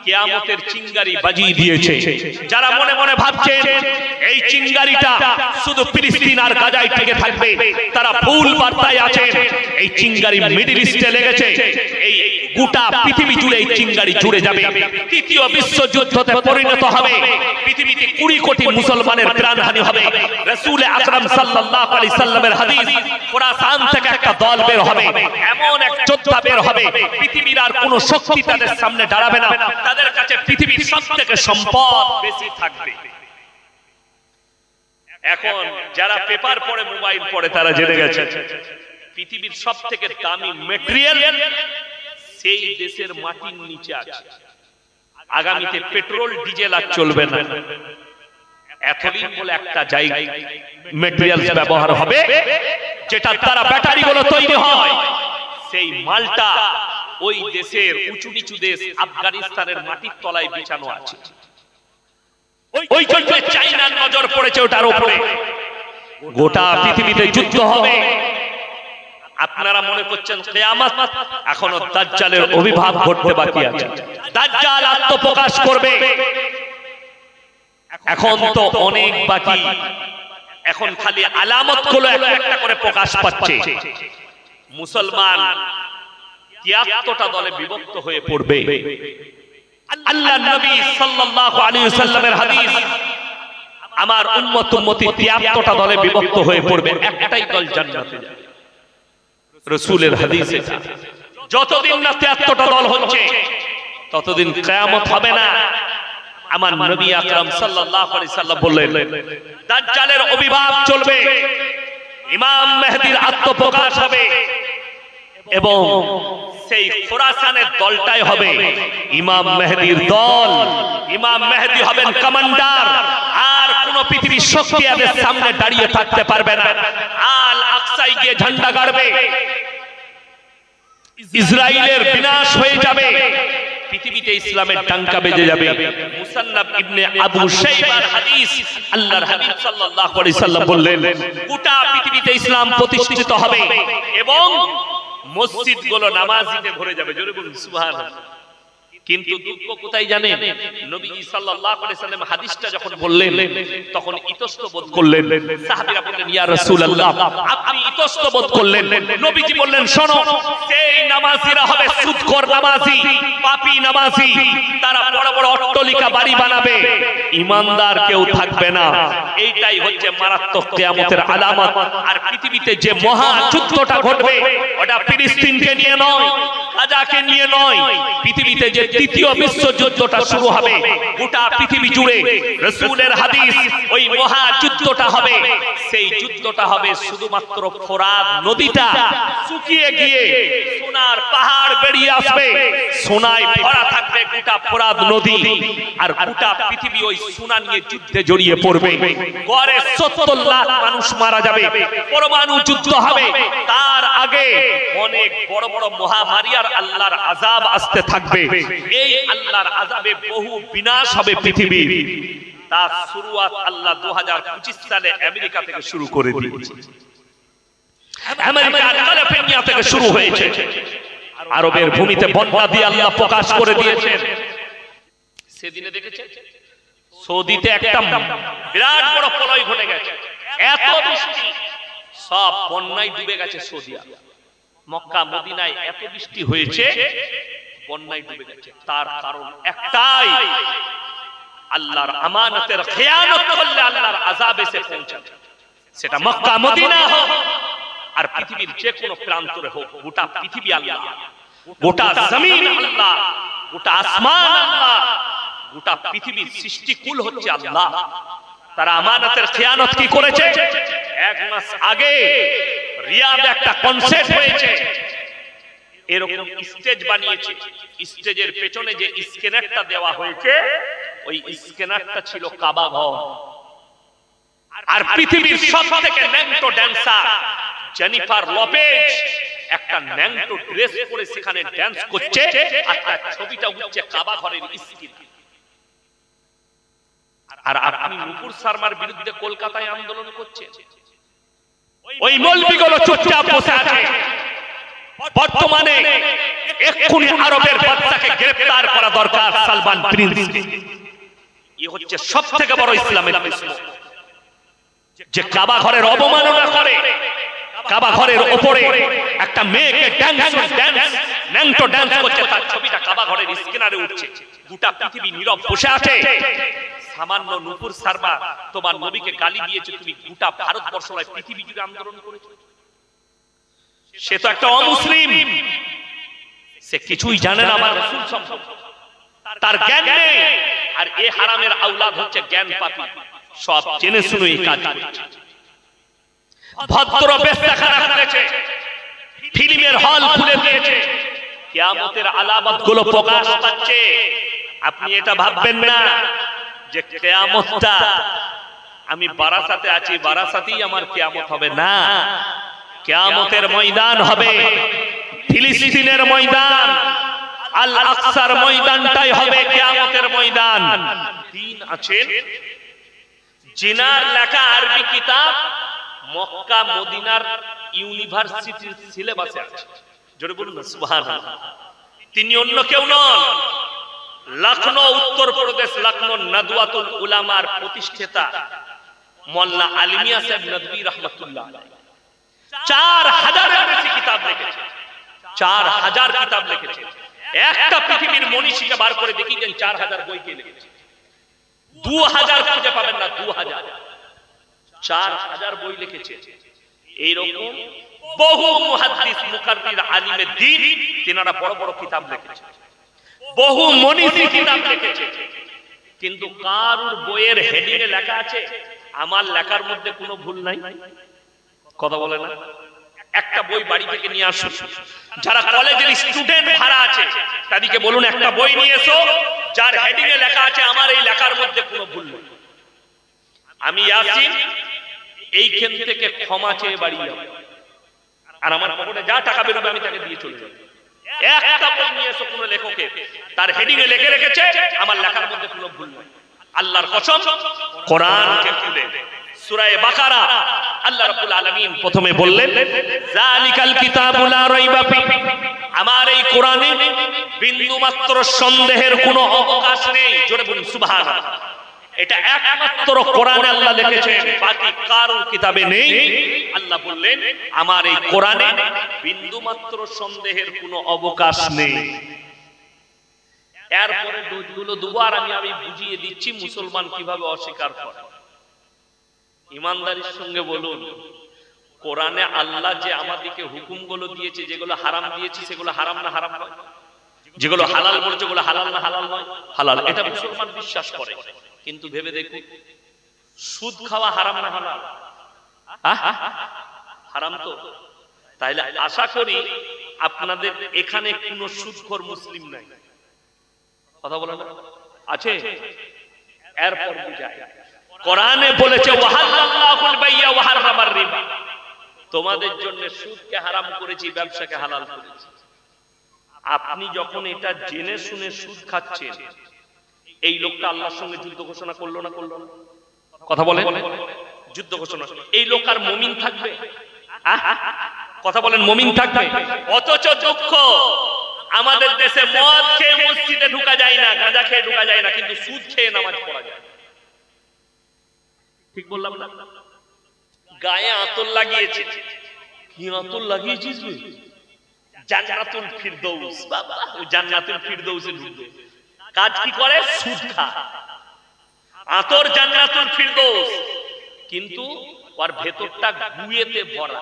কিয়ামতের চিঙ্গারি বাজিয়ে দিয়েছে। যারা মনে মনে ভাবছেন এই চিঙ্গারিটা শুধু ফিলিস্তিন আর গাজায় থেকে থাকবে, তারা ভুল বার্তায় আছেন। এই চিঙ্গারি মিডল ইস্টে লেগেছে, এই গোটা পৃথিবী জুড়ে এই চিঙ্গারি জুড়ে যাবে। তৃতীয় বিশ্বযুদ্ধতে পরিণত হবে। পৃথিবীতে 20 কোটি মুসলমানের প্রাণহানি হবে। রাসূল আকরাম সাল্লাল্লাহু আলাইহি সাল্লামের হাদিস, খোরাসান থেকে একটা দল বের হবে, এমন এক যোদ্ধা বের হবে, পৃথিবীর আর কোনো শক্তি তাদের সামনে দাঁড়াবে না। তাদের কাছে পৃথিবীর সবথেকে সম্পদ বেশি থাকবে। এখন যারা পেপার পড়ে, মোবাইল পড়ে, তারা জেনে গেছে পৃথিবীর সবথেকে দামি ম্যাটেরিয়াল সেই দেশের মাটির নিচে আছে। আগামীতে পেট্রোল ডিজেল আর চলবে না, এথলিন বলে একটা জায়গা ম্যাটেরিয়াল ব্যবহার হবে, যেটা দ্বারা ব্যাটারি গুলো তৈরি হয়। সেই মালটা ওই দেশের উঁচু নিচু দেশ আফগানিস্তানের মাটির তলায় বিছানো আছে। ওই জন্য চাইনার নজর পড়েছে ওটার উপরে। গোটা পৃথিবীতে যুদ্ধ হবে। আপনারা মনে করছেন কিয়ামত, এখনো দাজ্জালের আবির্ভাব ঘটতে বাকি আছে। দাজ্জাল আত্মপ্রকাশ করবে, এখন তো অনেক বাকি। এখন খালি আলামত গুলো একটা করে প্রকাশ পাচ্ছে। মুসলমান 73টা দলে বিভক্ত হয়ে পড়বে। আল্লাহর নবী সাল্লাল্লাহু আলাইহি ওয়াসাল্লামের হাদিস, আমার উম্মত উম্মতি 73টা দলে বিভক্ত হয়ে পড়বে, একটাই দল জান্নাতে যাবে। রাসূলের হাদিস এটা। যতদিন না 73টা দল হচ্ছে ততদিন কিয়ামত হবে না। আমার নবী আকরাম সাল্লাল্লাহু আলাইহি সাল্লাম বললেন, দাজ্জালের আবির্ভাব চলবে, ইমাম মেহেদীর আত্মপ্রকাশ হবে, এবং সেই খোরাসানের দলটাই হবে ইমাম মেহেদীর দল। ইমাম মেহেদী হবেন কমান্ডার, আর কোন পৃথিবীর শক্তি এদের সামনে দাঁড়িয়ে থাকতে পারবে না। আল আকসায় গিয়ে ঝান্ডা গাড়বে, ইসরায়েলের বিনাশ হয়ে যাবে, পৃথিবীতে ইসলামের ডাঙ্কা বেজে যাবে। মুসান্নাফ ইবনে আবু শাইবার হাদিস, আল্লাহর হাবিব সাল্লাল্লাহু আলাইহি সাল্লাম বললেন, গোটা পৃথিবীতে ইসলাম প্রতিষ্ঠিত হবে এবং মসজিদগুলো নামাজিতে ভরে যাবে। জোরে বলুন সুবহানাল্লাহ। কিন্তু দুঃখ কোথায় জানেন? নবীজি সাল্লাল্লাহু আলাইহি সাল্লাম হাদিসটা যখন বললেন তখন ইতস্ত বোধ করলেন। সাহাবীরা বললেন, ইয়া রাসূলুল্লাহ, আপনি ইতস্ত বোধ করলেন। নবীজি বললেন, শোনো, সেই নামাজিরা হবে সুদখোর নামাজি, পাপী নামাজি। তারা বড় বড় অট্টালিকা বাড়ি বানাবে, ইমানদার কেউ থাকবে না। এইটাই হচ্ছে মারাত্মক কিয়ামতের আলামত। আর পৃথিবীতে যে মহা যুদ্ধটা ঘটবে, ওটা ফিলিস্তিনকে নিয়ে নয়, গাজাকে নিয়ে নয়। পৃথিবীতে যে তৃতীয় বিশ্বযুদ্ধটা শুরু হবে, গোটা পৃথিবী জুড়ে রাসূলের হাদিস, ওই মহা যুদ্ধটা হবে। সেই যুদ্ধটা হবে শুধুমাত্র ফোরাত নদীটা শুকিয়ে গিয়ে সোনার পাহাড় বেরিয়ে আসবে, সোনায় ভরা থাকবে গোটা ফোরাত নদী, আর গোটা পৃথিবী ওই সোনা নিয়ে যুদ্ধে জড়িয়ে পড়বে। গড়ে 70 লাখ মানুষ মারা যাবে, পরমাণু যুদ্ধ হবে। তার আগে অনেক বড় বড় মহামারী আর আল্লাহর আযাব আসতে থাকবে। এই আল্লাহর আযাবে বহু বিনাশ হবে পৃথিবী। তার শুরুয়াত আল্লাহ 2025 সালে আমেরিকা থেকে শুরু করে দিয়েছে। আমেরিকার ক্যালিফোর্নিয়া থেকে শুরু হয়েছে। আরবের ভূমিতে বন্যা দিয়ে আল্লাহ প্রকাশ করে দিয়েছেন। সেদিনে দেখেছেন সৌদিতে একটা বিরাট বড় প্রলয় ঘটে গেছে। এত বৃষ্টি, সব বন্যায় ডুবে গেছে সৌদি আরব। মক্কা মদিনায় এত বৃষ্টি হয়েছে, বন্যায় ডুবে গেছে। তার কারণ একটাই, আল্লাহর আমানতের খেয়ানত করলে আল্লাহর আযাব এসে পৌঁছাবে। সেটা মক্কা মদিনা হোক আর পৃথিবীর যে কোনো প্রান্তরে হোক, গোটা পৃথিবী আল্লাহ, গোটা জমিন আল্লাহ, গোটা আসমান আল্লাহ, গোটা পৃথিবীর সৃষ্টিকুল হচ্ছে আল্লাহ। তারা আমানতের খেয়ানত কি করেছে? 1 মাস আগে রিয়াদে একটা কনসার্ট হয়েছে, এরকম স্টেজ বানিয়েছে। স্টেজের পেছনে যে স্ক্যানারটা দেওয়া হয়েছে, ওই স্ক্যানারটা ছিল কাবা ঘর। আর পৃথিবীর সবথেকে ন্যাংটো ড্যান্সার জেনিফার লোপেজ একটা ন্যাংটো ড্রেস পরে সেখানে ড্যান্স করছে, আর তার ছবিটা উঠছে কাবা ঘরের স্ক্রিনে। আর আপনি নুপুর শর্মার বিরুদ্ধে কলকাতায় আন্দোলন করছেন, ওই মৌলবীগুলো চুপচাপ বসে আছে। বর্তমানে এক্ষুনি আরবের বাদশাকে গ্রেফতার করা দরকার সালমান প্রিন্সকে। এই হচ্ছে সবথেকে বড় ইসলামের দুশমন, যে কাবা ঘরের অবমাননা করে, কাবা ঘরের উপরে একটা মেয়েকে ন্যাংটো ড্যান্স করছে, তার ছবিটা কাবা ঘরের স্ক্রিনারে উঠছে, গোটা পৃথিবী নীরব বসে আছে। সামান্য নূপুর শর্মা তোমার নবীকে গালি দিয়েছে, তুমি গোটা ভারতবর্ষ নয় পৃথিবী জুড়ে আন্দোলন করেছো। সে তো একটা অমুসলিম, সে কিছুই জানে না আমার রাসূল সম্পর্কে, তার জ্ঞান নেই। আর এই হারামের আওলাদ হচ্ছে জ্ঞান পাপী, সব জেনে শুনে এই কাজ করছে। ভদ্র বেশ্যাখানা খুলেছে, ফিল্মের হল খুলে দিয়েছে, কিয়ামতের আলামতগুলো প্রকাশ পাচ্ছে। আপনি এটা ভাববেন না যে কিয়ামতটা আমি বারাসাতে আছি, বারাসাতেই আমার কিয়ামত হবে, না। কিয়ামতের ময়দান হবে ফিলিস্তিনের ময়দান, আল আকসার ময়দানটাই হবে কিয়ামতের ময়দান। দিন আছেন জিনার লেখা আরবি কিতাব মক্কা মদিনার ইউনিভার্সিটির সিলেবাসে আছে, জোরে বলুন না সুবহানাল্লাহ। তিনি অন্য কেউ নন, লখনৌ উত্তরপ্রদেশ লখনৌ নাদওয়াতুল উলামার প্রতিষ্ঠাতা মোল্লা আলী মিয়া সাহেব নদভী রাহমাতুল্লাহ আলাইহি 4000 এর বেশি কিতাব লিখেছে, 4000 কিতাব লিখেছে। একটা পৃথিবীর মনীষীকে বার করে দেখিয়ে দেন 4000 বই কে লিখেছে, 2000 খুঁজে পাবেন না, 4000 বই লিখেছে। এইরকম বহু মুহাদ্দিস মুকাররির আলিমে দ্বীন তিনারা বড় বড় কিতাব লিখেছে, বহু মনীষী কিতাব লিখেছে। কিন্তু কারুর বইয়ের হেডিং এ লেখা আছে আমার লেখার মধ্যে কোনো ভুল নাই, কথা বলে না। একটা বই বাড়ি থেকে নিয়ে আসুন, যারা কলেজের স্টুডেন্ট ভাড়া আছে তাদেরকে বলুন একটা বই নিয়ে এসো যার হেডিং এ লেখা আছে আমার এই লেখার মধ্যে কোনো ভুল নেই। আমি ইয়াসিন এইখান থেকে ক্ষমা চেয়ে বাড়ি যাব, আর আমার পকেটে যা টাকা বেরোবে আমি তাকে দিয়ে চলে যাব। একটা বই নিয়ে এসো কোন লেখকের, তার হেডিং এ লিখে রেখেছে আমার লেখার মধ্যে কোনো ভুল নেই। আল্লাহর কসম, কোরআনকে খুলে সূরা বাকারা আল্লাহ রাব্বুল আলামিন প্রথমে বললেন যালিকাল কিতাবু লা রাইবা ফি, আমার এই কোরআনে বিন্দু মাত্র সন্দেহের কোনো অবকাশ নেই। জোরে বলুন সুবহানাল্লাহ। এটা একমাত্র কোরআনে আল্লাহ লিখেছেন, বাকি কারোর কিতাবে নেই। আল্লাহ বললেন আমার এই কোরআনে বিন্দু মাত্র সন্দেহের কোনো অবকাশ নেই। এরপরে ডোজগুলো দুবার আমি বুঝিয়ে দিচ্ছি মুসলমান কিভাবে অস্বীকার করে। ইমানদারির সঙ্গে বলুন, কোরআনে আল্লাহ যে আমাদেরকে হুকুমগুলো দিয়েছে, যেগুলো হারাম দিয়েছে সেগুলো হারাম না হারাম নয়, যেগুলো হালাল বলেছে সেগুলো হালাল না হালাল নয়, হালাল। এটা মুসলমান বিশ্বাস করে। কিন্তু ভেবে দেখুন, সুদ খাওয়া হারাম না হালাল? হারাম তো। তাইলে আশা করি আপনাদের এখানে কোনো সুদখোর মুসলিম নাই, কথা বলে না? আছে? এরপর বুঝায় কোরআনে বলেছে ওয়াহাল্লাল্লাহুল বাইয়া ওয়া হারামার রিবা, তোমাদের জন্য সুদকে হারাম করেছি, ব্যবসাকে হালাল করেছি। আপনি যখন এটা জেনে শুনে সুদ খাচ্ছেন, এই লোকটা আল্লাহর সঙ্গে যুদ্ধ ঘোষণা করলো না করলো না? কথা বলে যুদ্ধ ঘোষণা। এই লোক আর মুমিন থাকবে? কথা বলেন, মুমিন থাকবে? অথচ দুঃখ, আমাদের দেশে মদ খেয়ে মসজিদে ঢোকা যায় না, গাঁজা খেয়ে ঢোকা যায় না, কিন্তু সুদ খেয়ে নামাজ পড়া যায়। ঠিক বললাম না? গায়ে আতর লাগিয়েছে। কি আতর লাগিয়েছিস? জান্নাতুল ফিরদৌস। বাবা, জান্নাতুল ফিরদৌসে ঢুকবে। কাজ কি করে? সুদ খায়। আতর জান্নাতুল ফিরদৌস, কিন্তু ওর ভেতরটা গুয়েতে ভরা,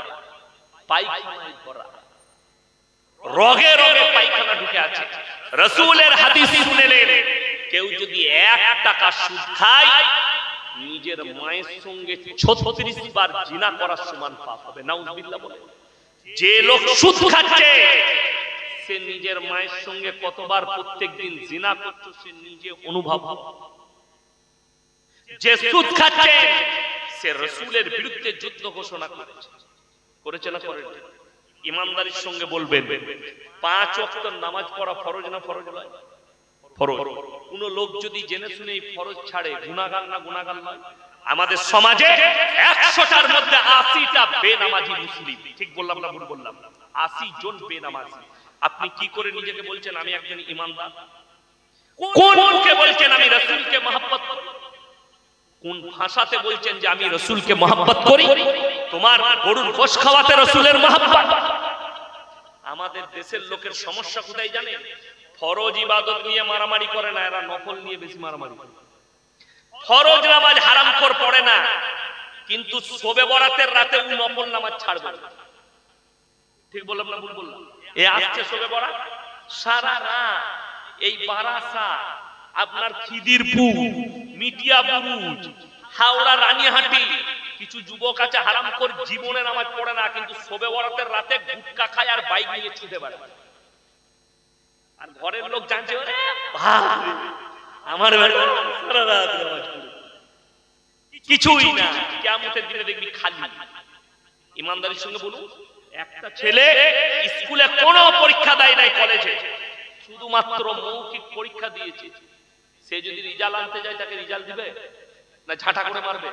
পায়খানায় ভরা, রগে রগে পায়খানা ঢুকে আছে। রাসূলের হাদিস শুনেলেন, কেউ যদি 1 টাকা সুদ খায় নিজের মায়ের সঙ্গে 36 বার জিনা করার সমান পাপ হবে। নাউযুবিল্লাহ বলে। যে লোক সুদ খাচ্ছে সে নিজের মায়ের সঙ্গে কতবার প্রত্যেকদিন জিনা করছে সে নিজে অনুভব করে। যে সুদ খাচ্ছে সে রাসূলের বিরুদ্ধে যুদ্ধ ঘোষণা করেছে। করেছে না করেন? ইমানদারির সঙ্গে বলবেন 5 ওয়াক্ত নামাজ পড়া ফরজ না ফরজ নয়? ফরজ। কোন লোক যদি জেনে শুনে এই ফরজ ছাড়ে, গুনাহগার না গুনাহগার নয়? আমাদের সমাজে 100টার মধ্যে 80টা বেনামাজি মুসলিম। ঠিক বললাম না ভুল বললাম? 80 জন বেনামাজি। আপনি কি করে নিজেকে বলছেন আমি একজন ইমানদার? কোন মুখে বলছেন আমি রাসূলকে মহব্বত করি? কোন ভাষাতে বলছেন যে আমি রাসূলকে মহব্বত করি? তোমার গরুর গোশত খাওয়াতে রাসূলের মহব্বত। আমাদের দেশের লোকের সমস্যা কোথায় জানেন? ফরজ ইবাদত নিয়ে মারামারি করে না, এরা নফল নিয়ে বেশি মারামারি করে। ফরজ নামাজ হারাম করে পড়ে না, কিন্তু শবে বরাতের রাতে ও নফল নামাজ ছাড়বে না। ঠিক বললাম না ভুল বললাম? এ আসছে শবে বরাত, সারা রাত এই বারাসা, আপনার খিদিরপুর, মিটিয়া বুরুজ, হাওড়া রানীহাটি, কিছু যুবক আছে হারাম করে জীবনে নামাজ পড়ে না, কিন্তু শবে বরাতের রাতে গুটকা খায় আর বাইক নিয়ে ছুটে বেড়ায়। আর ঘরের লোক জানছে ওরে বাপ রে, আমার বাড়ি সারা রাত নামাজ পড়ে। কিছুই না, কিয়ামতের দিনে দেখবি খালি। ইমানদারির সঙ্গে বলুন, একটা ছেলে স্কুলে কোনো পরীক্ষা দেয় নাই, কলেজে শুধুমাত্র মৌখিক পরীক্ষা দিয়েছে। সে যদি রেজাল্ট আনতে যায় তাকে রেজাল্ট দিবে না ঝাঁটা করে মারবে?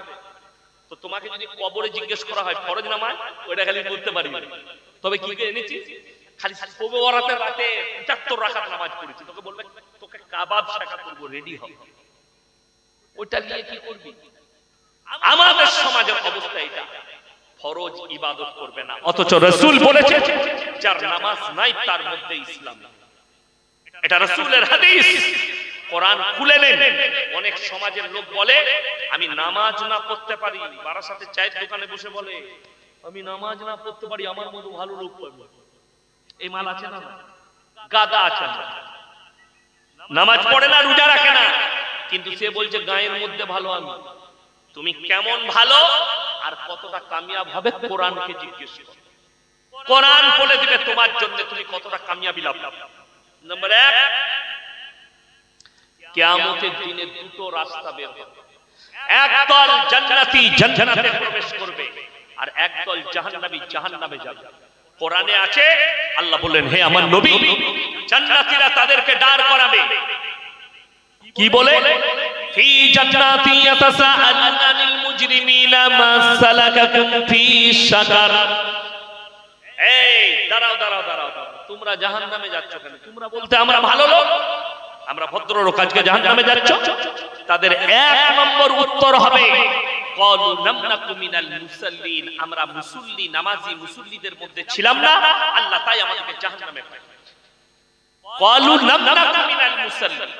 তো তোমাকে যদি কবরে জিজ্ঞেস করা হয় ফরজ নামাজ, ওইটা খালি বলতে পারি, তবে কি এনেছি খালি শবে বরাতের রাতে 75 রাকাত নামাজ পড়েছি, তোকে বলবে তোকে কাবাব শাকা করব, রেডি হ। ওইটা নিয়ে কি করবি? আমাদের সমাজের অবস্থা এটা, ফরজ ইবাদত করবে না, অথচ রাসূল বলেছেন যার নামাজ নাই তার মধ্যে ইসলাম নেই। এটা রাসূলের হাদিস, কোরআন খুলে নেন। অনেক সমাজের লোক বলে আমি নামাজ না পড়তে পারি, বারাসাতে চায়ের দোকানে বসে বলে আমি নামাজ না পড়তে পারি, আমার মতো ভালো লোক পাবে। এই মাল আছে না? গাদা আছে না, নামাজ পড়ে না, রোজা রাখে না, কিন্তু সে বলছে গায়ের মধ্যে ভালো আমি। তুমি কেমন ভালো আর কতটা কামিয়াব হবে কোরআনকে জিজ্ঞেস করো, কোরআন বলে দিবে তোমার জন্য তুমি কতটা কামিয়াবি লাভ। নম্বর 1, কিয়ামতের দিনে দুটো রাস্তা বের হবে। একদল জান্নাতি জান্নাতে প্রবেশ করবে, আর একদল জাহান্নামী জাহান্নামে যাবে। কোরআনে আছে, আল্লাহ বললেন হে আমার নবী, জান্নাতীরা তাদেরকে দাঁড় করাবে, কি বলে? ফি জান্নাতি ইয়াতাসাআলুনা আনিল মুজরিমিনা মা সালাকাকুম ফি সাকার। এই দাঁড়াও দাঁড়াও দাঁড়াও, তোমরা জাহান্নামে যাচ্ছ কেন? তোমরা বলতে আমরা ভালো লোক, আমরা ভদ্র লোক, আজকে জাহান্নামে যাচ্ছ? তাদের 1 নম্বর উত্তর হবে ক্বালু লাম নাকু মিনাল মুসাল্লিন, আমরা মুসল্লি নামাজি মুসল্লিদের মধ্যে ছিলাম না, আল্লাহ তাই আমাদেরকে জাহান্নামে পাঠিয়েছে। ক্বালু লাম নাকু মিনাল মুসাল্লিন,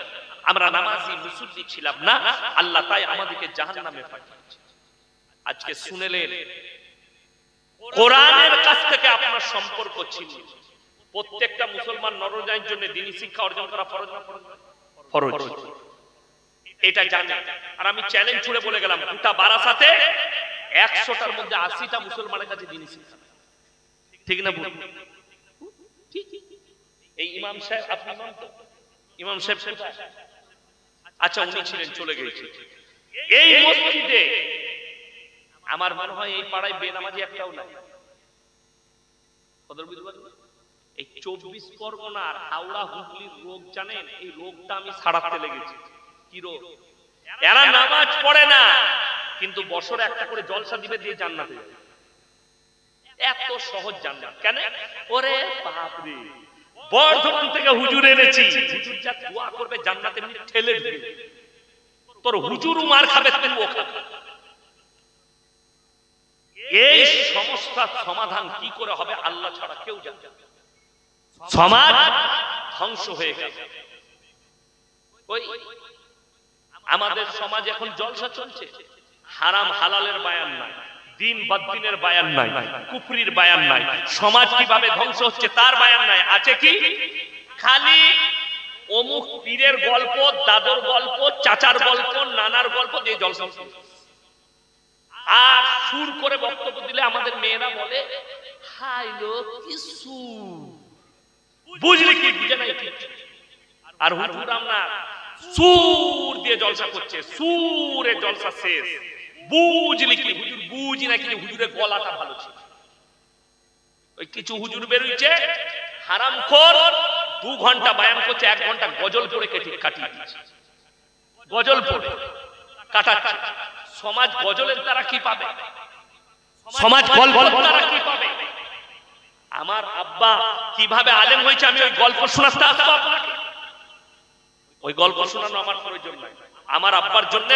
আমরা নামাজি মুসল্লি ছিলাম না, আল্লাহ তাই আমাদেরকে জাহান্নামে পাঠিয়েছে। আজকে শুনলেন কোরআনের কাছ থেকে আপনার সম্পর্ক ছিল। প্রত্যেকটা মুসলমান নরনারীর জন্য দ্বীনি শিক্ষা অর্জন করা ফরজ না ফরজ? এটা জানে। আর আমি চ্যালেঞ্জ ছুড়ে বলে গেলাম, গোটা বারাসাতে 100টার মধ্যে 80টা মুসলমানের কাছে দ্বীনি শিক্ষা। ঠিক না? এই ইমাম সাহেব, আপনি ইমাম তো? ইমাম সাহেব কোথায়? আচ্ছা উনি ছিলেন, চলে গেছে। এই মসজিদে আমার মনে হয় এই পাড়ায় বেনামাজি একটাও নাই। এই 24 পরগনার হাওড়া হুগলির রোগ জানেন? এই রোগটা আমি ছাড়াতে লেগেছি। কি রোগ? এরা নামাজ পড়ে না, কিন্তু বছরে একটা করে জলসা দিবে, দিয়ে জান্নাতে যাবে। এত সহজ জান্নাত কেন? ওরে বাপ রে, বর্ধমান থেকে হুজুর এনেছি, হুজুর যা দোয়া করবে জান্নাতে এমনি ঠেলে দিবে। তোর হুজুরও মার খাবে, তুইও খাবে। এই সমস্যার সমাধান কি করে হবে আল্লাহ ছাড়া কেউ জানে না। সমাজ ধ্বংস হয়ে গেছে। ওই আমাদের সমাজ এখন জলসা চলছে, হারাম হালালের বায়ান নাই, দিন বদ্দিনের বায়ান নাই, কুফরির বায়ান নাই। সমাজ কিভাবে ধ্বংস হচ্ছে তার বায়ান নাই। আছে কি? খালি অমুক পীরের গল্প, দাদর গল্প, চাচার গল্প, নানার গল্প দিয়ে জলসা। আর সুর করে বক্তব্য দিলে আমাদের মেয়েরা বলে হাই লোক কি সুর, বুঝলি কি? বুঝে নাই। আর হুজুর আমরা সুর দিয়ে জলসা করছে, সুরে জলসা শেষ। বুঝলি কি? হুজুর বুঝি না, কিন্তু হুজুরের গলাটা ভালো ছিল। ওই কিছু হুজুর বেরোইছে হারামখোর, 2 ঘন্টা বায়ান করছে, 1 ঘন্টা গজল পড়ে কাটিয়ে দিচ্ছে। গজল পড়ে কাটাচ্ছে। সমাজ গজলের দ্বারা কি পাবে? সমাজ গল্পের দ্বারা কি পাবে? আমার আব্বা কিভাবে আলেম হয়েছে আমি ওই গল্প শোনাতে আসবো আপনাকে? ওই গল্প শোনানো আমার প্রয়োজন নাই। আমার আব্বার জন্য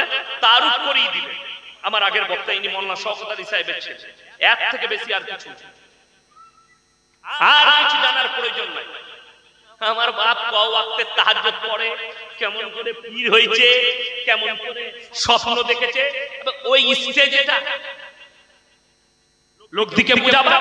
তারুফ করিয়ে দিলেন আমার আগের বক্তা, ইনি মোল্লা শওকত আলী সাহেবের ছেলে। এর থেকে বেশি আর কিছু জানার প্রয়োজন নাই। আমার বাপ কও ওয়াক্তে তাহাজ্জুদ পড়ে, কেমন করে পীর হয়েছে, কেমন করে স্বপ্ন দেখেছে, ওই স্টেজেটা লোক দিকে বুঝাবা।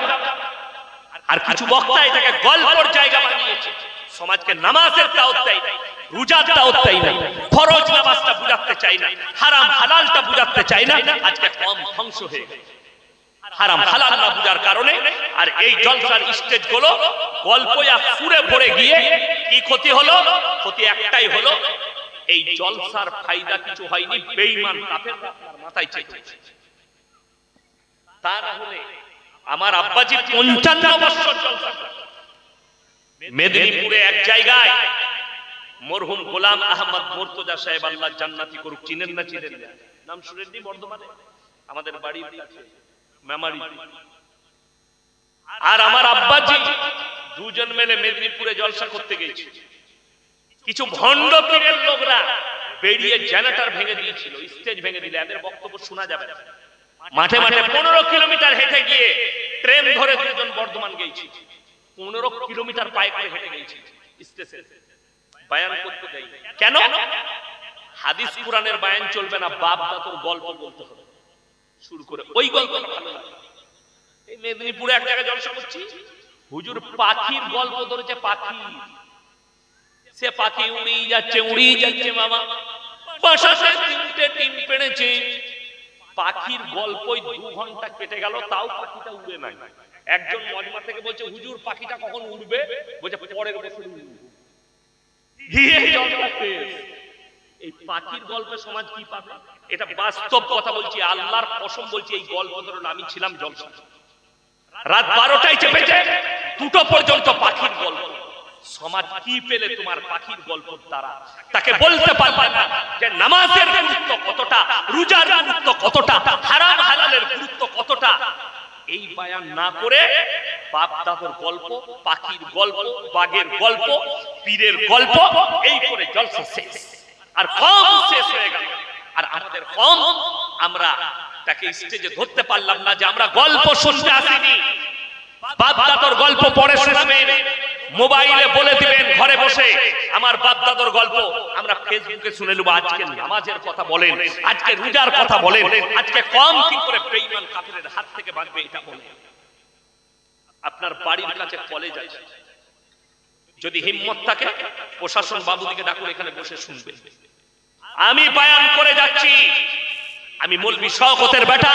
আর কিছু বক্তা এটাকে গল্পের জায়গা বানিয়েছে, সমাজকে নামাজের দাওয়াত দেয় না, রোজার দাওয়াত দেয় না, ফরজ নামাজটা বুঝাতে চায় না, হারাম হালালটা বুঝাতে চায় না। আজকে কম ধ্বংস হয়ে গেছে হারাম হালাল না বুঝার কারণে। আর এই জলসার স্টেজ গুলো গল্প আর সুরে ভরে গিয়ে কি ক্ষতি হলো? ক্ষতি একটাই হলো, এই জলসার ফায়দা কিছু হয়নি, বেঈমান কাফের মাথায় চেপেছে। তা না হলে আমার আব্বাজি 55 বছর জলসা মেদিনীপুরে এক জায়গায় মরহুম গোলাম আহমদ মুর্তজা সাহেব, আল্লাহ জান্নাতি করুক, চিনেন না চিনেন না? নাম শুনেননি? বর্ধমানে আমাদের বাড়ির কাছে মেমারি। আর আমার আব্বাজি দুজন মিলে মেদিনীপুরে জলসা করতে গিয়েছিল। কিছু ভণ্ড পীরের লোকরা বেরিয়ে জেনারেটর ভেঙে দিয়েছিল, স্টেজ ভেঙে দিলে এদের বক্তব্য শোনা যাবে না। মাঠে মাঠে 15 কিলোমিটার হেঁটে গিয়ে ট্রেন ধরে দুজন বর্ধমান গিয়েছি। 15 কিলোমিটার পায়ে করে হেঁটে গিয়েছি স্টেশনে বায়ান করতে যাই। কেন? হাদিস কুরআনের বায়ান চলবে না, বাপ দাদুর গল্প বলতে হবে শুরু করে। ওই গল্পটা ভালো লাগে। এই মেদিনীপুরে এক জায়গায় জলসা করছি, হুজুর পাখির গল্প ধরেছে। পাখি, সে পাখি উড়িয়ে যাচ্ছে মামা, বাসাতে 3টে ডিম পেড়েছে। পাখির গল্পই 2 ঘন্টা কেটে গেল, তাও পাখিটা উড়ে নাই। একজন মজমা থেকে বলছে, হুজুর পাখিটা কখন উড়বে? বলছে পরের বছর উড়বে। এই পাখির গল্পে সমাজ কি পাবে? এটা বাস্তব কথা বলছি, আল্লাহর কসম বলছি। এই গল্প ধরুন আমি ছিলাম জলসা, রাত 12টায় চেপেছে, 2টো পর্যন্ত পাখির গল্প। সমাজ কি পেলে তোমার পাখির গল্প দ্বারা? তাকে বলতে পারবে না যে নামাজের গুরুত্ব কতটা, রোজার গুরুত্ব কতটা, হারাম হালালের গুরুত্ব কতটা। এই বায়ান না করে বাপ দাদার গল্প, পাখির গল্প, বাঘের গল্প, পীরের গল্প, এই করে জলসা শেষ। আর কম শেষ হয়ে গেল। আর আমাদের কম, আমরা তাকে স্টেজে ধরতে পারলাম না যে আমরা গল্প শুনতে আসিনি। বাপ দাদার গল্প পড়ে শোনাবেন, মোবাইলে বলে দিবেন ঘরে বসে আমার বাপ দাদার গল্প। আমরা ফেসবুকে শুনে নেব। আজকে নামাজের কথা বলেন, আজকে রোজার কথা বলেন, আজকে কম কি করে বেঈমান কাফেরের হাত থেকে বাঁচবে এটা বলেন। আপনার বাড়ির কাছে কলেজ আছে, যদি হিম্মত থাকে প্রশাসন বাবুদিকে ডাকুন, এখানে বসে শুনবেন। আমি বয়ান করে যাচ্ছি, আমি মৌলভী শওকতের বেটা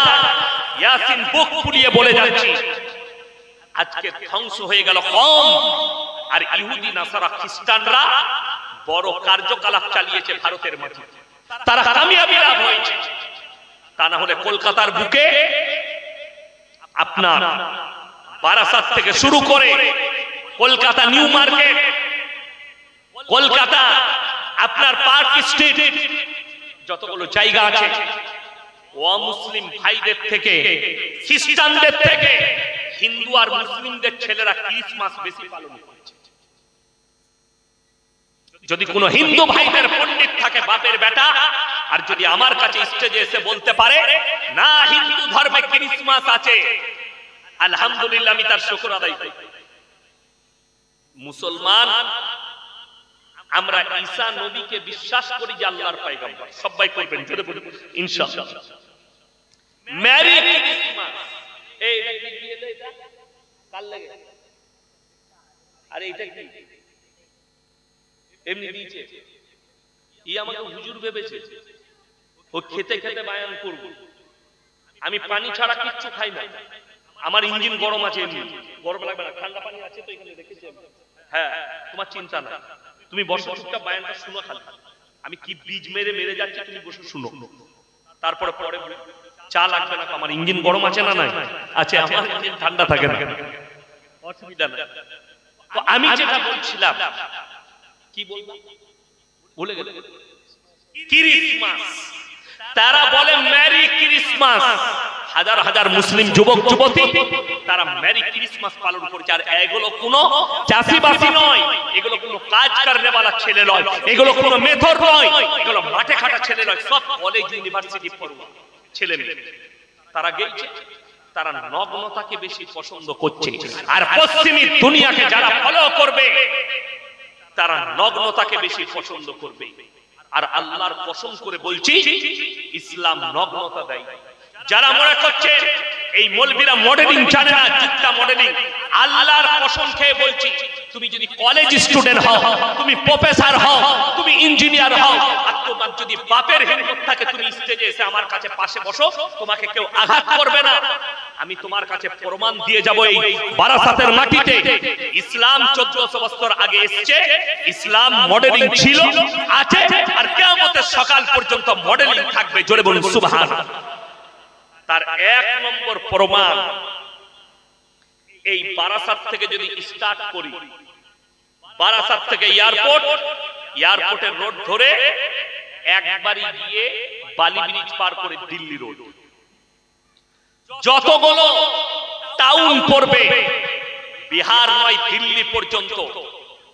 ইয়াসিন বুক ফুলিয়ে বলে যাচ্ছি, আজকে ধ্বংস হয়ে গেল কম। আর ইহুদি নাসারা খ্রিস্টানরা বড় কার্যকলাপ চালিয়েছে ভারতের মাটিতে, তারা কামিয়াবি লাভ হয়েছে। তা না হলে কলকাতার বুকে আপনার বারাসাত থেকে শুরু করে কলকাতা নিউ মার্কেট, কলকাতা আপনার পার্ক স্ট্রিট, যতগুলো জায়গা আছে, অমুসলিম ভাইদের থেকে, খ্রিস্টানদের থেকে হিন্দু আর মুসলিমদের ছেলেরা ক্রিসমাস বেশি পালন করছে। যদি কোনো হিন্দু ভাইদের পণ্ডিত থাকে বাপের বেটা, আর যদি আমার কাছে স্টেজে এসে বলতে পারে না হিন্দু ধর্মে ক্রিসমাস আছে, আলহামদুলিল্লাহ, আমি তার শুকর আদায় করি। মুসলমান আমরা ঈসা নবীকে বিশ্বাস করি যে আল্লাহর পয়গম্বর। সবাই করবেন জোরে বলুন ইনশাআল্লাহ। Merry Christmas. এই এটা কাল লাগে, আরে এটা কি এমনি দিয়েছে? ই আমাকে হুজুর ভেবেছে, ও খেতে খেতে বায়ান করব। আমি পানি ছাড়া কিচ্ছু খাই না, আমার ইঞ্জিন গরম আছে। এমনি গরম লাগবে না, ঠান্ডা পানি আছে তো এখানে রেখেছি। হ্যাঁ, তোমার চিন্তা না, তুমি বসে চুপচাপ বায়ানটা শুনো। খালি আমি কি বীজ মেরে মেরে যাচ্ছি, তুমি বসে শুনো। তারপরে পরে চা লাগবে না, আমার ইঞ্জিন গরম আছে না? নাই আছে, আমার ইঞ্জিন ঠান্ডা থাকে না, অসুবিধা নাই। তো আমি যেটা বলছিলাম, কি বলবো ভুলে গেল, ক্রিসমাস। তারা বলে মেরি ক্রিসমাস। হাজার হাজার মুসলিম যুবক যুবতী তারা মেরি ক্রিসমাস পালন করছে। আর এগুলো কোনো চাষিবাসী নয়, এগুলো কোনো কাজ করনেওয়ালা ছেলে নয়, এগুলো কোনো মেথর নয়, এগুলো মাঠে খাটা ছেলে নয়, সব কলেজ ইউনিভার্সিটি পড়ুয়া ছেলে মেয়ে। তারা গেছে, তারা নগ্নতাকে বেশি পছন্দ করছে। আর পশ্চিমী দুনিয়াকে যারা ফলো করবে তারা নগ্নতাকে বেশি পছন্দ করবে। আর আল্লাহর কসম করে বলছি, ইসলাম নগ্নতা দেয়। যারা মনে করছে এই মৌলবীরা মডেলিং জানে না, জুত্তা মডেলিং, আল্লাহর কসম খেয়ে বলছি, তুমি যদি কলেজ স্টুডেন্ট হও, তুমি প্রফেসর হও, তুমি ইঞ্জিনিয়ার হও, আর তোমার যদি বাপের হিম্মত থাকে তুমি স্টেজে এসে আমার কাছে পাশে বসো, তোমাকে কেউ আঘাত করবে না। আমি তোমার কাছে প্রমাণ দিয়ে যাব এই বারাসাতের মাটিতে ইসলাম 1400 বছর আগে এসেছে, ইসলাম মডেলিং ছিল, আছে, আর কিয়ামতের সকাল পর্যন্ত মডেলিং থাকবে। জোরে বলুন সুবহানাল্লাহ। তার এক নম্বর প্রমাণ, এই বারাসাত থেকে যদি স্টার্ট করি, বারাসাত থেকে এয়ারপোর্ট, এয়ারপোর্টের রোড ধরে একবারই গিয়ে বালি ব্রিজ পার করে দিল্লি রোড, যতগুলো টাউন পড়বে বিহার নয় দিল্লি পর্যন্ত,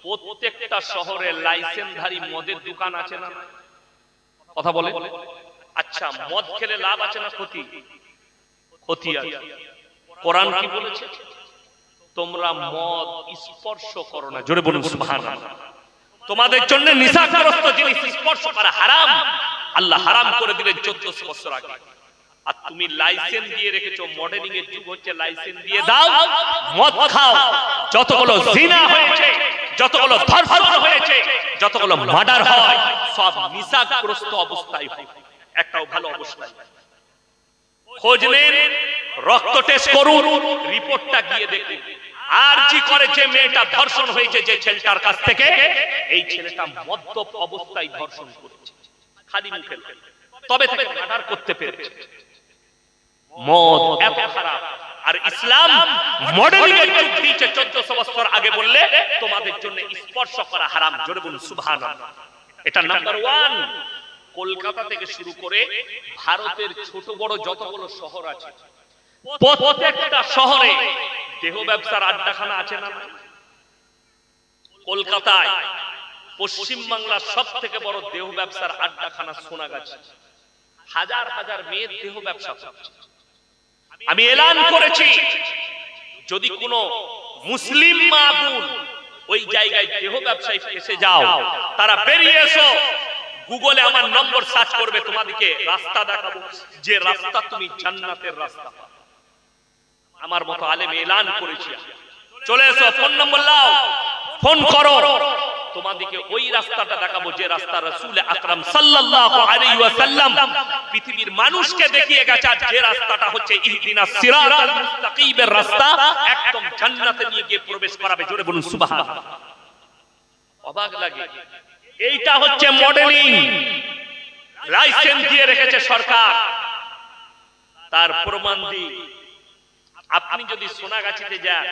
প্রত্যেকটা শহরে লাইসেন্সধারী মদের দোকান আছে না? কথা বলে। আচ্ছা, মদ খেলে লাভ আছে না ক্ষতি? ক্ষতি আছে। কোরআন কি বলেছে? তোমরা মদ স্পর্শ করো না। জোরে বলুন সুবহানাল্লাহ। তোমাদের জন্য নেশাগ্রস্ত জিনিস স্পর্শ করা হারাম। আল্লাহ হারাম করে দিলেন 1400 বছর আগে। আর তুমি লাইসেন্স দিয়ে রেখেছো, মডেলিং এর যুগ হচ্ছে, লাইসেন্স দিয়ে দাও, মদ খাও। যতগুলো জিনা হয়েছে, যতগুলো ধর্ষণ হয়েছে, যতগুলো মার্ডার হয়, সব নেশাগ্রস্ত অবস্থায় হয়, একটাও ভালো অবস্থায়। খোঁজ নেন, রক্ত টেস্ট করুন, রিপোর্টটা গিয়ে দেখুন। আর জি করে যে মেয়েটা ধর্ষণ হয়েছে যে ছেলেটার কাছ থেকে, এই ছেলেটা মদ্যপ অবস্থায় ধর্ষণ করেছে, খালি মুখে, তবে থেকে মার্ডার করতে পেরেছে। মদ এত খারাপ। আর ইসলাম মডেলিং এর যুগ দিয়েছে 1400 বছর আগে, বললে তোমাদের জন্য স্পর্শ করা হারাম। জোরে বলুন সুবহানাল্লাহ। এটা নাম্বার 1। কলকাতা থেকে শুরু করে ভারতের ছোট বড় যতগুলো শহর আছে, প্রত্যেকটা শহরে দেহ ব্যবসার আড্ডাখানা আছে না? কলকাতায় পশ্চিম বাংলার সব থেকে বড় দেহ ব্যবসার আড্ডাখানা সোনাগাছি। হাজার হাজার মেয়ের দেহ ব্যবসা করছে। আমি এলান করেছি, যদি কোনো মুসলিম মা বোন ওই জায়গায় দেহ ব্যবসায় এসে যাও, তারা বেরিয়ে এসো, গুগলে আমার নম্বর সার্চ করবে, তোমাদেরকে রাস্তা দেখাবো, যে রাস্তা তুমি জান্নাতের রাস্তা। আমার মতো আলেম এলান করেছি, চলে এসো, ফোন নম্বর লাও, ফোন করো, তোমাদেরকে ওই রাস্তাটা দেখাবো যে রাস্তা রাসূল আকরাম সাল্লাল্লাহু আলাইহি ওয়াসাল্লাম পৃথিবীর মানুষকে দেখিয়ে গেছে। যে রাস্তাটা হচ্ছে ইহদিনাস সিরাতাল মুস্তাকিমের রাস্তা, একদম জান্নাতে নিয়ে গিয়ে প্রবেশ করাবে। জোরে বলুন সুবহানাল্লাহ। অবাক লাগে। এইটা হচ্ছে মডেলিং, লাইসেন্স দিয়ে রেখেছে সরকার। তার প্রমাণ দিই, আপনি যদি সোনাগাছিতে যান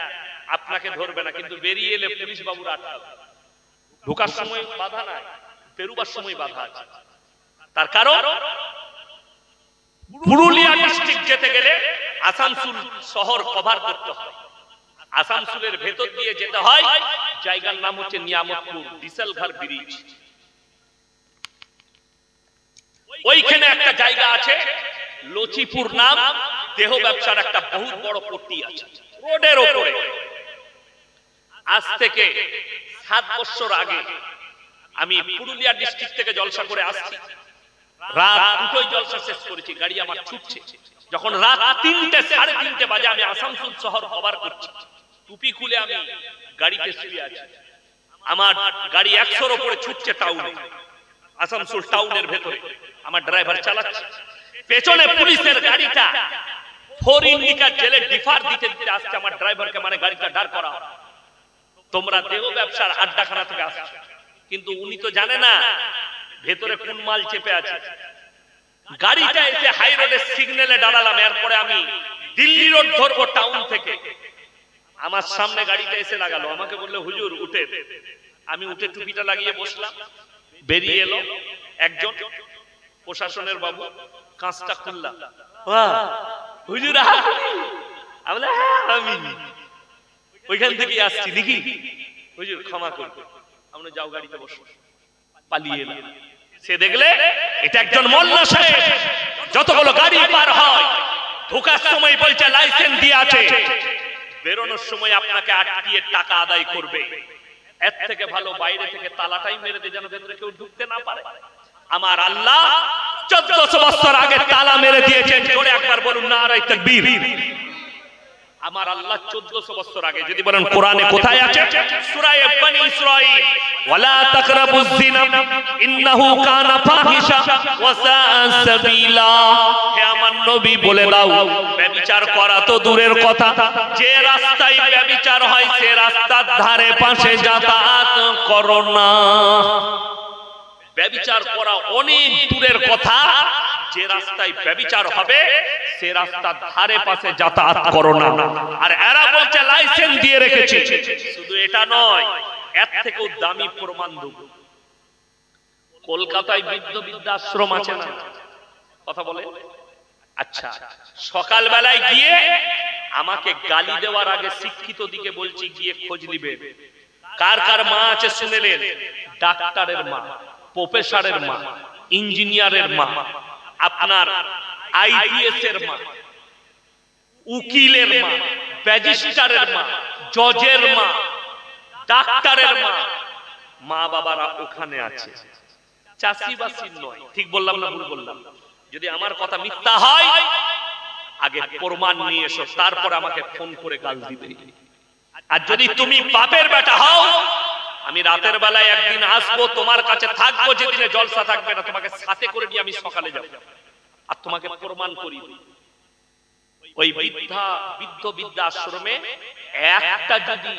আপনাকে ধরবে না, কিন্তু বেরিয়ে এলে পুলিশ বাবুরা আটকাবে। ঢোকার সময় বাধা নাই, বেরোবার সময় বাধা আছে। তার কারণ পুরুলিয়া ডিস্ট্রিক্ট যেতে গেলে আসানসোল শহর কভার করতে হয়, আসানসোলের ভেতর দিয়ে যেতে হয়। জায়গার নাম হচ্ছে নিয়ামতপুর, বিশালঘর ব্রিজ। ওইখানে একটা জায়গা আছে লচিপুর নাম, দেহ ব্যবসার একটা বহুত বড় পট্টি আছে রোডের ওপরে। আজ থেকে 7 বছর আগে আমি পুরুলিয়া ডিস্ট্রিক্ট থেকে জলসা করে আসছি, রাত 2টোয় জলসা শেষ করেছি, গাড়ি আমার ছুটছে। যখন রাত 3টে 3:30 বাজে আমি আসানসোল শহর কভার করছি, টুপি খুলে আমি গাড়িতে শুয়ে আছি। আমার গাড়ি 100-র উপরে ছুটছে টাউনে, আসানসোল টাউনের ভেতরে। আমার ড্রাইভার চালাচ্ছে, পেছনে পুলিশের গাড়িটা 4 ইন্ডিকা জেলে ডিফার দিতে দিতে আসছে। আমার ড্রাইভারকে মানে গাড়িটা দাঁড় করা, তোমরা দেহ ব্যবসার আড্ডাখানা থেকে আসছো। কিন্তু উনি তো জানে না ভেতরে কোন মাল চেপে আছে। গাড়িটা এসে হাই রোডের সিগন্যালে দাঁড়ালাম, এরপরে আমি দিল্লি রোড ধরবো টাউন থেকে। আমার সামনে গাড়িটা এসে লাগালো, আমাকে বললো হুজুর উঠে। আমি উঠে টুপিটা লাগিয়ে বসলাম। বেরিয়ে এলো একজন প্রশাসনের বাবু, কাঁচটা খুললাম, হুজুর আপনি? আমরা হ্যাঁ আমি ওইখান থেকে আসছি নাকি? হুজুর ক্ষমা করবে, আমরা যাও গাড়িতে বসো। পালিয়ে এলাম। সে দেখলে এটা একজন মোল্লা সাহেব, যতগুলো গাড়ি পার হয় ঢোকার সময় বলছে লাইসেন্স দিয়ে আছে, বেরোনোর সময় আপনাকে আটকিয়ে টাকা আদায় করবে। এর থেকে ভালো বাইরে থেকে তালাটাই মেরে দিয়ে যেন ভেতরে কেউ ঢুকতে না পারে। আমার আল্লাহ 1400 বছর আগে তালা মেরে দিয়েছেন। জোরে একবার বলুন নারায়ে তাকবীর। আমার আল্লাহ 1400 বছর আগে, যদি বলেন কোরআনে কোথায় আছে? সূরা বনী ইসরাঈল, ওয়ালা তাকরাবুজ জিনা ইন্নাহু কানা ফাহিশা ওয়া সাআ সাবিলা। হে আমার নবী বলে দাও, ব্যভিচার করা তো দূরের কথা, যে রাস্তায় ব্যভিচার হয় সে রাস্তার ধারে পাশে যাতায়াত করো না। ব্যভিচার করা অনেক দূরের কথা, যে রাস্তায় ব্যভিচার হবে সে রাস্তার ধারে পাশে যাতায়াত করো না। আর এরা বলছে লাইসেন্স দিয়ে রেখেছি। শুধু এটা নয়, এর থেকেও দামি প্রমাণ দেব। কলকাতায় বৃদ্ধ বৃদ্ধাশ্রম আছে না? কথা বলে। আচ্ছা, সকাল বেলায় গিয়ে আমাকে গালি দেওয়ার আগে শিক্ষিত দিকে বলছি গিয়ে খোঁজ নিবেন কার কার মা আছে শুনেলেন। ডাক্তারের মা, প্রফেসরের মা, ইঞ্জিনিয়ারের মা, আপনার আইপিএস এর মা, উকিলের মা, ম্যাজিস্ট্রেটের মা, জজের মা, ডাক্তারের মা, মা বাবারা ওখানে আছে। চাষিবাসী নয়। ঠিক বললাম না ভুল বললাম? যদি আমার কথা মিথ্যা হয় আগে প্রমাণ নিয়ে এসো, তারপর আমাকে ফোন করে গাল দিবে। আর যদি তুমি বাপের বেটা হও, আমি রাতের বেলায় একদিন আসবো, তোমার কাছে থাকবো, যেদিনে জলসা থাকবে না তোমাকে সাথে করে নিয়ে আমি সকালে যাব আর তোমাকে প্রমাণ করি। ওই বৃদ্ধ বৃদ্ধাশ্রমে একটা যদি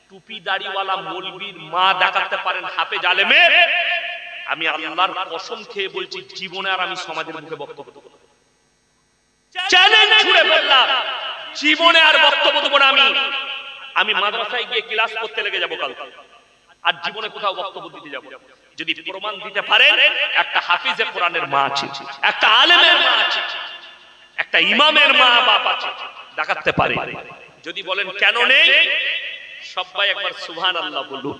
টুপি দাড়িওয়ালা মৌলবীর মা দেখাতে পারেন হাফেজ আলেমের, আমি আল্লাহর কসম খেয়ে বলছি জীবনে আর আমি সমাজের মুখে বক্তব্য দেব না। চ্যালেঞ্জ ছুড়ে বললাম, জীবনে আর বক্তব্য দেব না। আমি মাদ্রাসায় গিয়ে ক্লাস করতে লেগে যাবো কাল, আর জীবনে কোথাও বক্তব্য দিতে যাব। যদি প্রমাণ দিতে পারেন একটা হাফিজে কোরআনের মা আছে, একটা আলেমের মা আছে, একটা ইমামের মা বাপ আছে, দেখাতে পারে। যদি বলেন কেন নেই, সবাই একবার সুবহানাল্লাহ বলুন।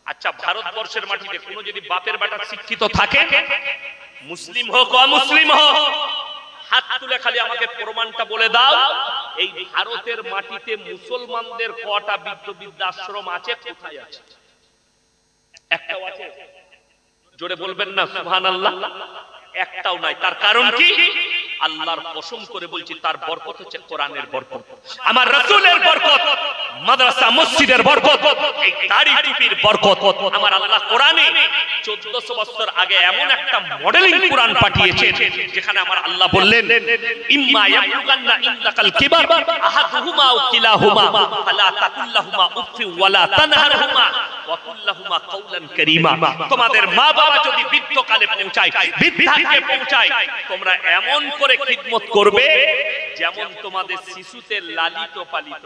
আচ্ছা, ভারতবর্ষের মাটিতে কোনো যদি বাপের বেটা শিক্ষিত থাকে, মুসলিম হোক অমুসলিম হোক, হাত তুলে খালি আমাকে প্রমাণটা বলে দাও, এই ভারতের মাটিতে মুসলমানদের কটা বৃদ্ধ বৃদ্ধাশ্রম আছে, কোথায় আছে? একটাও আছে? জোরে বলবেন না সুবহানাল্লাহ? একটাও নাই। তার কারণ কি? আল্লাহর কসম করে বলছি, তার বরকত হচ্ছে কোরআনের বরকত, আমার রাসূলের বরকত, মাদ্রাসা মসজিদের বরকত, এই দাড়ি টুপির বরকত। আমার আল্লাহ কোরআনে 1400 বছর আগে এমন একটা মডেলিং কোরআন পাঠিয়েছেন, যেখানে আমার আল্লাহ বললেন ইম্মা ইয়াবলুগান্না ইনদাকাল কিবার আহাদুহুমা আও কিলাহুমা ফালা তাকুল্লাহুমা উফফি ওয়ালা তানহারহুমা ওয়া কুল্লাহুমা কাওলান কারীমা। তোমাদের মা বাবা যদি বৃদ্ধকালে পৌঁছায়, বৃদ্ধাকে পৌঁছায়, তোমরা এমন করে খিদমত করবে যেমন তোমাদের শিশুতে লালিত পালিত।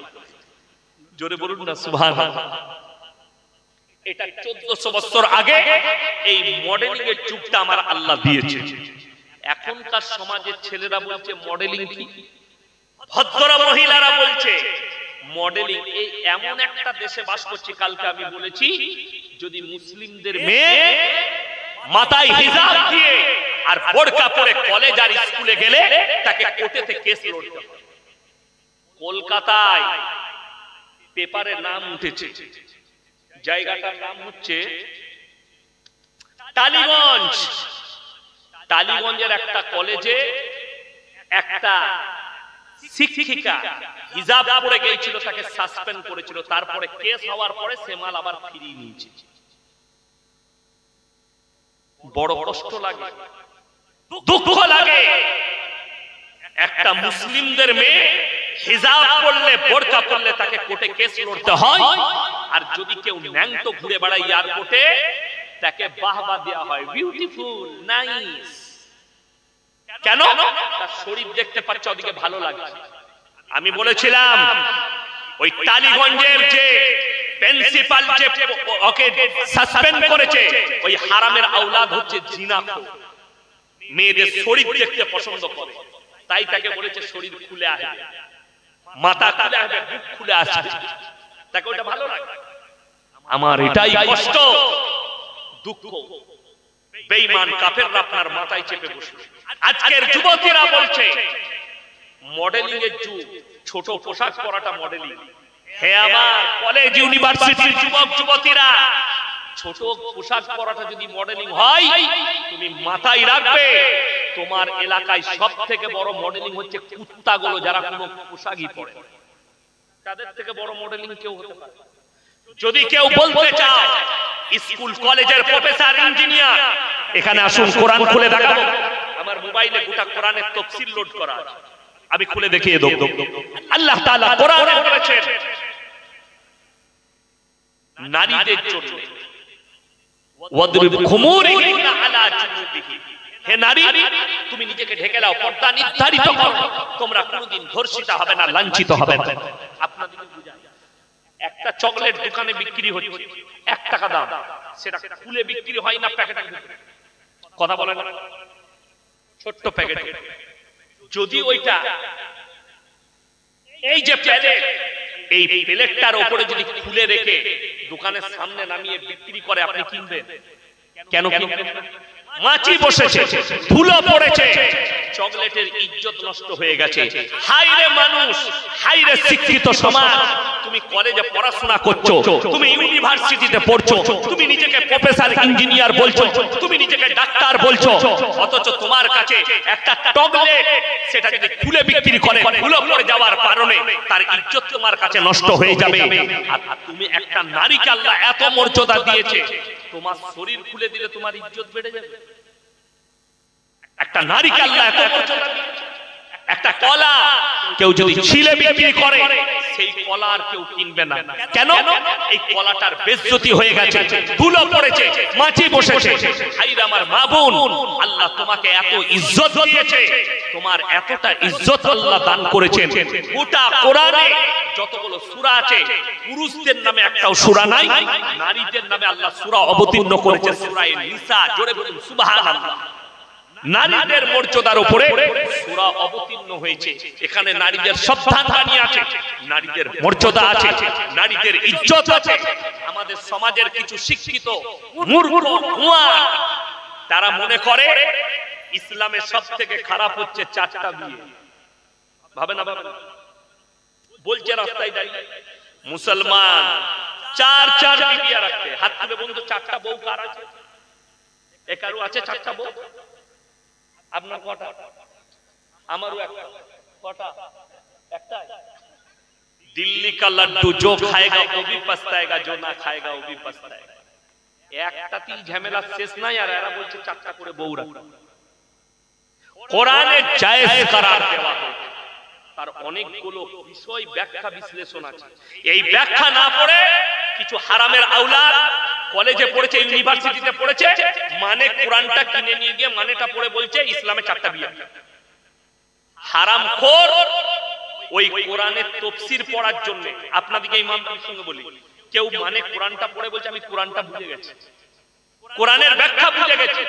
জোরে বলুন না সুবহানাল্লাহ। এটা 1400 বছর আগে এই মডেলিং এর যুগটা আমার আল্লাহ দিয়েছে। এখনকার সমাজের ছেলেরা বলছে মডেলিং কি, ভদ্র মহিলারা বলছে মডেলিং। এই এমন একটা দেশে বাস করছি, কালকে আমি বলেছি যদি মুসলিমদের মেয়ে মাথায় হিজাব দিয়ে আর বোরকা পরে কলেজ আর স্কুলে গেলে তাকে কোর্টেতে কেস লড়তে হবে। কলকাতায় পেপারে নাম উঠেছে, জায়গাটার নাম হচ্ছে টালিগঞ্জ। টালিগঞ্জের একটা কলেজে একটা শিক্ষিকা হিজাব পরে গিয়েছিল, তাকে সাসপেন্ড করেছিল, তারপরে কেস হওয়ার পরে সে মাল আবার ফিরিয়ে নিয়েছে। বড় কষ্ট লাগে, দুঃখ লাগে। একটা মুসলিমদের মেয়ে হিজাব পরলে, বোরকা পরলে তাকে কোর্টে কেস লড়তে হয়, আর যদি কেউ ন্যাংটো ঘুরে বেড়ায় এয়ারপোর্টে তাকে বাহবা দেওয়া হয়, বিউটিফুল, নাইস। কেন? তার শরীর দেখতে পাচ্ছে, ওদিকে ভালো লাগছে। আমি বলেছিলাম ওই টালিগঞ্জের যে প্রিন্সিপাল যে ওকে সাসপেন্ড করেছে, ওই হারামের আওলাদ হচ্ছে জিনাখোর, মেয়েদের শরীর দেখতে পছন্দ করে। তাই তাকে বলেছে শরীর খুলে আসবে, মাথা খুলে আসবে, বুক খুলে আসবে, তাকে ওটা ভালো লাগে। আমার এটাই কষ্ট, দুঃখ, বেঈমান কাফেররা আপনার মাথায় চেপে বসবে। আজকের যুবতীরা বলছে মডেলিং এর যুগ, ছোট পোশাক পরাটা মডেলিং। হে আমার কলেজ ইউনিভার্সিটির যুবক যুবতীরা, ছোট পোশাক পরাটা যদি মডেলিং হয়, তুমি মাথায় রাখবে তোমার এলাকায় সবথেকে বড় মডেলিং হচ্ছে কুত্তাগুলো, যারা কোনো পোশাকই পরে। তাদের থেকে বড় মডেলিং কেউ হতে পারে? যদি কেউ বলতে চায় স্কুল কলেজের প্রফেসর ইঞ্জিনিয়ার, এখানে আসুন, কোরআন খুলে দেখাবো। আমার মোবাইলে গোটা কোরআনের তাফসীর লোড করা আছে, আমি খুলে দেখিয়ে দেব। আল্লাহ তাআলা কোরআনে বলেছেন নারীদের জন্য ওয়াদরিব খুমুরিহিন্না আলা জুনুবিহি, হে নারী তুমি নিজেকে ঢেকে নাও, পর্দা নির্ধারিত করো, তোমরা কোনোদিন ধর্ষিতা হবে না, লাঞ্ছিত হবে না। আপনাদের বুঝায় একটা চকলেট দোকানে বিক্রি হচ্ছে 1 টাকা দাম, সেটা খুলে বিক্রি হয় না প্যাকেটে, কথা বলেন না, ছোট্ট প্যাকেট। যদি ওইটা এই যে প্যাকেট, এই প্লেটটার উপরে যদি খুলে রেখে দোকানের সামনে নামিয়ে বিক্রি করে, আপনি কিনবেন? কেন কিনবেন? মাছি বসেছে, ধুলো পড়েছে, চকলেটের ইজ্জত নষ্ট হয়ে গেছে। হায়রে মানুষ, হায়রে শিক্ষিত সমাজ, তুমি কলেজে পড়াশোনা করছো, তুমি ইউনিভার্সিটিতে পড়ছো, তুমি নিজেকে প্রফেসর ইঞ্জিনিয়ার বলছো, তুমি নিজেকে ডাক্তার বলছো, অথচ তোমার কাছে একটা চকলেট সেটা যদি খুলে বিক্রি করে ধুলো পড়ে যাওয়ার কারণে তার ইজ্জত তোমার কাছে নষ্ট হয়ে যাবে। আর তুমি একটা নারীকে আল্লাহ এত মর্যাদা দিয়েছে, তোমার শরীর খুলে দিলে তোমার ইজ্জত বেড়ে যাবে। একটা নারীকে আল্লাহ এত মর্যাদা দিয়েছে, একটা কলা কেউ যদি ছিলে বিক্রি করে, সেই কলা আর কেউ কিনবে না। কেন? এই কলাটার বেইজ্জতি হয়ে গেছে, ধুলো পড়েছে, মাছি বসেছে। হায়রে আমার মা বোন, আল্লাহ তোমাকে এত ইজ্জত দিয়েছে, তোমার এতটা ইজ্জত আল্লাহ দান করেছেন। গোটা কোরআনে যতগুলো সূরা আছে, পুরুষদের নামে একটাও সূরা নাই, নারীদের নামে আল্লাহ সূরা অবতীর্ণ করেছে, সূরা নিসা। জোরে বলুন সুবহানাল্লাহ। নারীদের মর্যাদার উপরে সূরা অবতীর্ণ হয়েছে। এখানে নারীদের সাবধানবাণী আছে, নারীদের মর্যাদা আছে, নারীদের ইজ্জত আছে। আমাদের সমাজের কিছু শিক্ষিত মূর্খ হুয়া, তারা মনে করে ইসলামের সবথেকে খারাপ হচ্ছে 4টা বিয়ে। ভাবে না, ভাবে না, বলছে রাস্তায় দাঁড়িয়ে মুসলমান 4 বিয়ে রাখতে। হাত তুলে বলুন তো 4টা বউ কার আছে? একারও আছে 4টা বউ? আপনার কটা? আমারও একটা। কটা? একটাই। দিল্লি কা লাড্ডু जो खाएगा वो भी पछताएगा, जो ना खाएगा वो भी पछताएगा। একটাতেই ঝামেলা শেষ নাই, আর এরা বলছে 4টা করে বউ রাখো। কোরআনে জায়েজ করার দেওয়া হয়েছে, তার অনেকগুলো বিষয় ব্যাখ্যা বিশ্লেষণ আছে। এই ব্যাখ্যা না পড়ে কিছু হারামের আওলাদ কলেজে পড়েছে, ইউনিভার্সিটিতে পড়েছে, মানে কোরআনটা কিনে নিয়ে গিয়ে মানেটা পড়ে বলছে ইসলামে 4টা বিয়ে। হারামখোর ওই কোরআনের তাফসীর পড়ার জন্য, আপনাদেরকে ইমানদারির সঙ্গে বলি, কেউ মানে কোরআনটা পড়ে বলছে আমি কোরআনটা বুঝে গেছি, কোরআনের ব্যাখ্যা বুঝে গেছি,